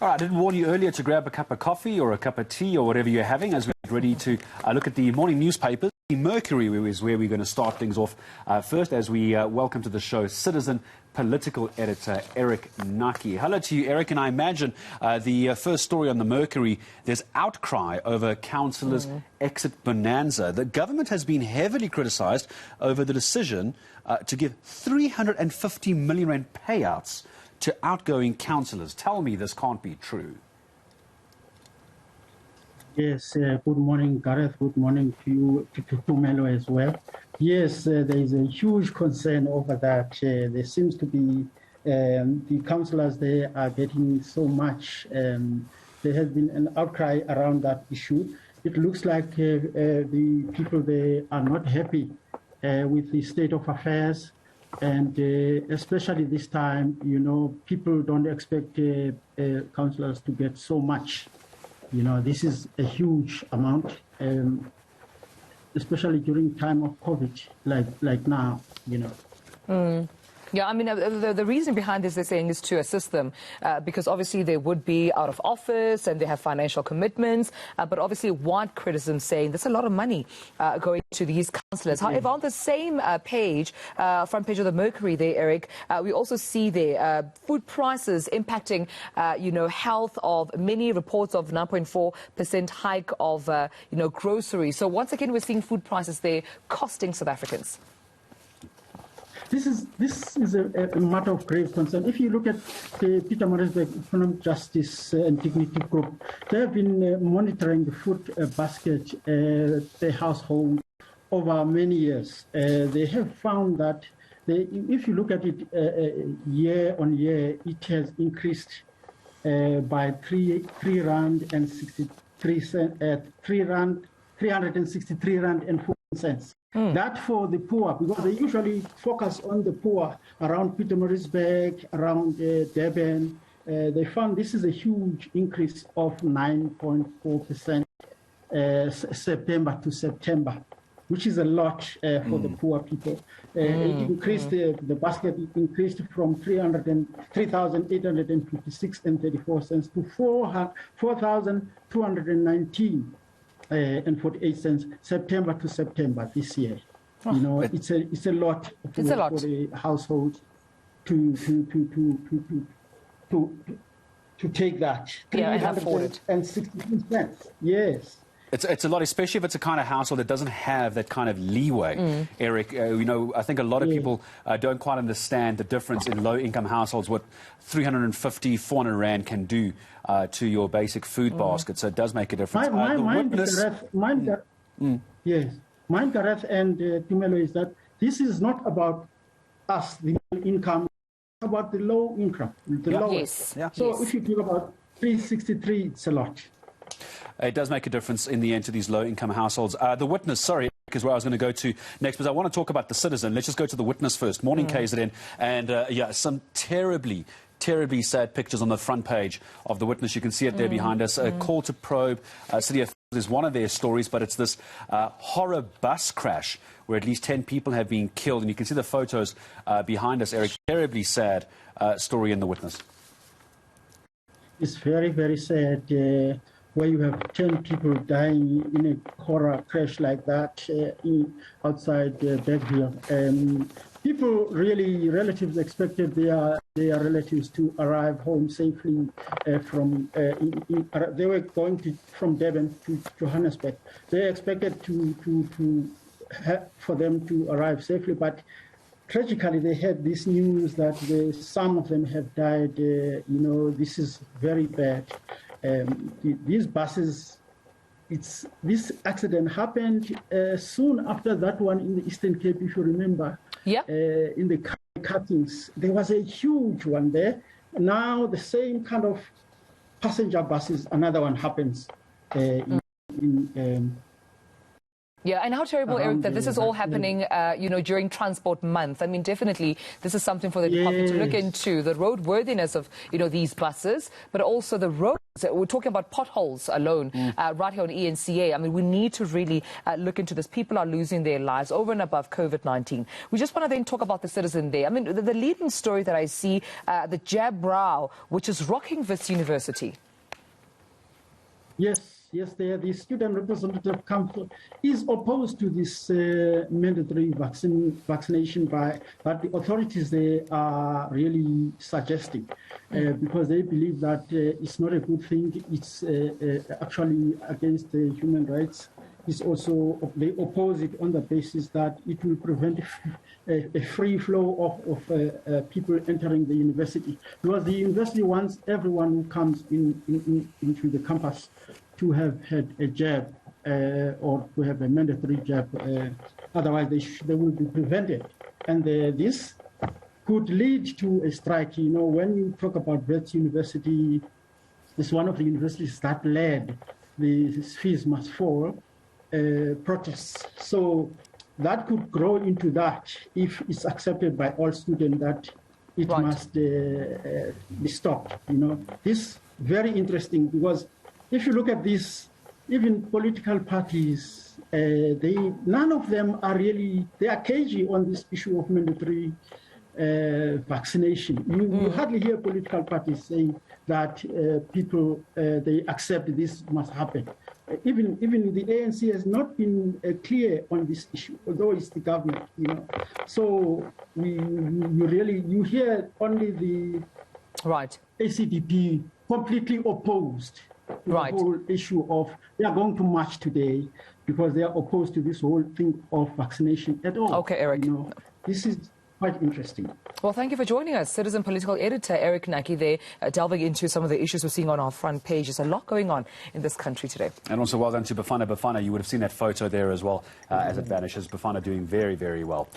All right, I did warn you earlier to grab a cup of coffee or a cup of tea or whatever you're having as we get ready to look at the morning newspapers. The Mercury is where we're going to start things off first as we welcome to the show Citizen political editor Eric Naki. Hello to you, Eric, and I imagine the first story on the Mercury, there's outcry over councillors' exit bonanza. The government has been heavily criticised over the decision to give 350 million rand payouts to outgoing councillors. Tell me this can't be true. Yes, good morning, Gareth. Good morning to you, to Melo as well. Yes, there is a huge concern over that. There seems to be the councillors, they are getting so much. There has been an outcry around that issue. It looks like the people, they are not happy with the state of affairs. And especially this time, you know, people don't expect councillors to get so much. You know, this is a huge amount, especially during time of COVID, like now, you know. Yeah, I mean, the reason behind this, they're saying, is to assist them because obviously they would be out of office and they have financial commitments. But obviously, one criticism saying there's a lot of money going to these councillors. However, on the same page, front page of the Mercury there, Eric, we also see there food prices impacting, you know, health of many reports of 9.4% hike of, you know, groceries. So once again, we're seeing food prices there costing South Africans. This is a matter of grave concern. If you look at the Pietermaritzburg Economic Justice and Dignity Group, they have been monitoring the food basket, the household, over many years. They have found that if you look at it year on year, it has increased by 363 rand and 363 rand and 4 cents. That for the poor, because they usually focus on the poor around Pietermaritzburg, around Durban. They found this is a huge increase of 9.4% September to September, which is a lot for the poor people. It increased, the basket increased from 3,856 and 34 cents to 4,219. And 48 cents September to September this year. You know, it's a lot for the household to take that. Yeah, I have afford it. And 62 cents. Yes. It's a lot, especially if it's a kind of household that doesn't have that kind of leeway, Eric. You know, I think a lot of people don't quite understand the difference in low-income households, what 350, 400 rand can do to your basic food basket. So it does make a difference. Yes, mine, Gareth, and Tumelo, is that this is not about us, the income, it's about the low income, the lowest. Yes. So if you think about 363, it's a lot. It does make a difference in the end to these low-income households. The Witness, sorry, is where I was going to go to next, because I want to talk about the Citizen. Let's just go to the Witness first. Morning KZN, and yeah, some terribly sad pictures on the front page of the Witness. You can see it there behind us. A call to probe city officials is one of their stories, but it's this horror bus crash where at least 10 people have been killed, and you can see the photos behind us, Eric. Terribly sad story in the Witness. It's very, very sad. Where you have 10 people dying in a horror crash like that outside Bergville. People really, relatives expected their relatives to arrive home safely from, they were going from Durban to Johannesburg. They expected for them to arrive safely, but tragically they had this news that some of them have died. You know, this is very bad. These buses, this accident happened soon after that one in the Eastern Cape, if you remember. Yep. In the cuttings, there was a huge one there. Now the same kind of passenger buses, another one happens in Yeah, and how terrible, Eric, that this is all happening, during Transport Month. I mean, definitely, this is something for the department to look into, the roadworthiness of, these buses, but also the roads. We're talking about potholes alone, right here on ENCA. I mean, we need to really look into this. People are losing their lives over and above COVID-19. We just want to then talk about the citizen there. I mean, the leading story that I see, the jab row, which is rocking Wits University. Yes, the Student Representative Council is opposed to this mandatory vaccination but the authorities they are really suggesting because they believe that it's not a good thing. It's actually against the human rights. It's also, they oppose it on the basis that it will prevent a free flow of people entering the university, because the university wants everyone who comes into the campus to have had a jab or to have a mandatory jab. Otherwise, they will be prevented. And this could lead to a strike. When you talk about Wits University, it's one of the universities that led the fees must fall protests. So that could grow into that if it's accepted by all students that it must be stopped. This very interesting, because if you look at this, even political parties, none of them are really, they are cagey on this issue of mandatory vaccination. You hardly hear political parties saying that people, they accept this must happen. Even the ANC has not been clear on this issue, although it's the government, So you hear only the ACDP completely opposed to the whole issue of they are going to march today because they are opposed to this whole thing of vaccination at all. Okay, Eric. This is quite interesting. Well, thank you for joining us. Citizen Political Editor Eric Naki there, delving into some of the issues we're seeing on our front page. There's a lot going on in this country today. And also well done to Bafana. You would have seen that photo there as well as it vanishes. Bafana doing very, very well.